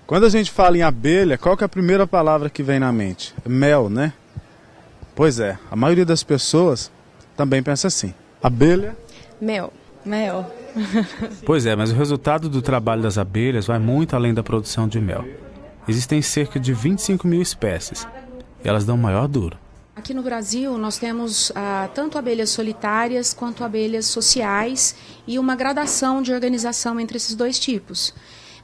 Quando a gente fala em abelha, qual que é a primeira palavra que vem na mente? Mel, né? Pois é, a maioria das pessoas também pensa assim. Abelha... Mel. Mel. Pois é, mas o resultado do trabalho das abelhas vai muito além da produção de mel. Existem cerca de 25 mil espécies e elas dão maior duro. Aqui no Brasil nós temos tanto abelhas solitárias quanto abelhas sociais e uma gradação de organização entre esses dois tipos.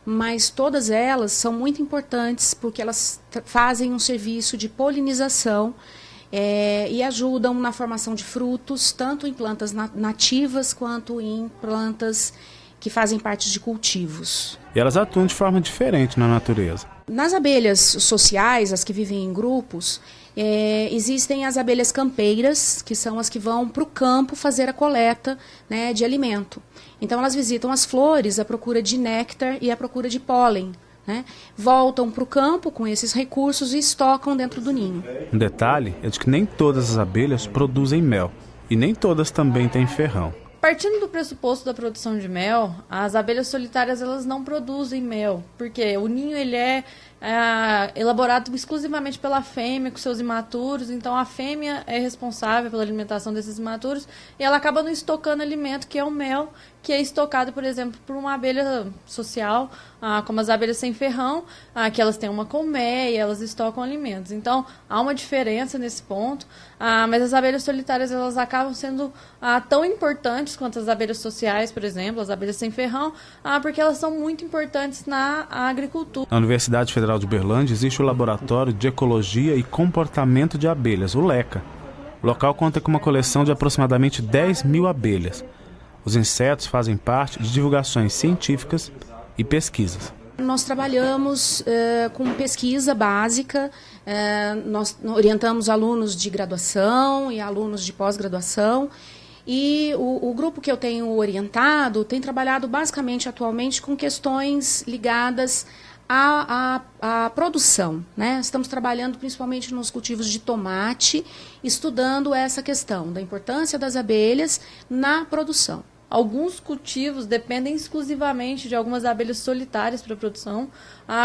Mas todas elas são muito importantes porque elas fazem um serviço de polinização e ajudam na formação de frutos, tanto em plantas nativas quanto em plantas que fazem parte de cultivos. E elas atuam de forma diferente na natureza. Nas abelhas sociais, as que vivem em grupos, existem as abelhas campeiras, que são as que vão para o campo fazer a coleta, né, de alimento. Então elas visitam as flores à procura de néctar e à procura de pólen, né? Voltam para o campo com esses recursos e estocam dentro do ninho. Um detalhe é de que nem todas as abelhas produzem mel e nem todas também têm ferrão. Partindo do pressuposto da produção de mel, as abelhas solitárias elas não produzem mel, porque o ninho ele é elaborado exclusivamente pela fêmea com seus imaturos, então a fêmea é responsável pela alimentação desses imaturos e ela acaba não estocando alimento, que é o mel, que é estocado, por exemplo, por uma abelha social, como as abelhas sem ferrão, que elas têm uma colmeia, elas estocam alimentos. Então, há uma diferença nesse ponto, mas as abelhas solitárias elas acabam sendo tão importantes quanto as abelhas sociais, por exemplo, as abelhas sem ferrão, porque elas são muito importantes na agricultura. Na Universidade Federal de Uberlândia existe o Laboratório de Ecologia e Comportamento de Abelhas, o LECA. O local conta com uma coleção de aproximadamente 10 mil abelhas. Os insetos fazem parte de divulgações científicas e pesquisas. Nós trabalhamos com pesquisa básica, nós orientamos alunos de graduação e alunos de pós-graduação. E o grupo que eu tenho orientado tem trabalhado basicamente atualmente com questões ligadas à produção, né? Estamos trabalhando principalmente nos cultivos de tomate, estudando essa questão da importância das abelhas na produção. Alguns cultivos dependem exclusivamente de algumas abelhas solitárias para a produção,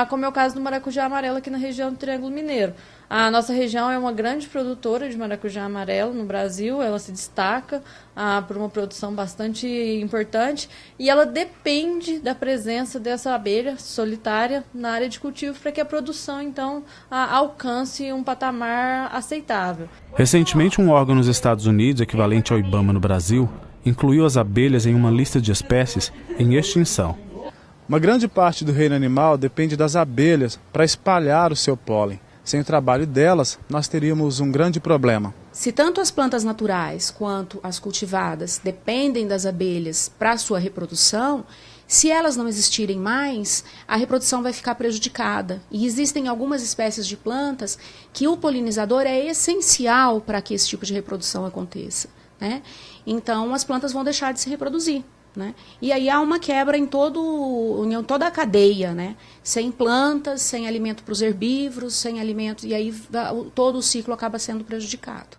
como é o caso do maracujá amarelo aqui na região do Triângulo Mineiro. A nossa região é uma grande produtora de maracujá amarelo no Brasil, ela se destaca por uma produção bastante importante e ela depende da presença dessa abelha solitária na área de cultivo para que a produção, então, alcance um patamar aceitável. Recentemente, um órgão nos Estados Unidos, equivalente ao IBAMA no Brasil, incluiu as abelhas em uma lista de espécies em extinção. Uma grande parte do reino animal depende das abelhas para espalhar o seu pólen. Sem o trabalho delas, nós teríamos um grande problema. Se tanto as plantas naturais quanto as cultivadas dependem das abelhas para a sua reprodução, se elas não existirem mais, a reprodução vai ficar prejudicada. E existem algumas espécies de plantas que o polinizador é essencial para que esse tipo de reprodução aconteça, né? Então as plantas vão deixar de se reproduzir, né? E aí há uma quebra em toda a cadeia, né? Sem plantas, sem alimento para os herbívoros, sem alimento, e aí todo o ciclo acaba sendo prejudicado.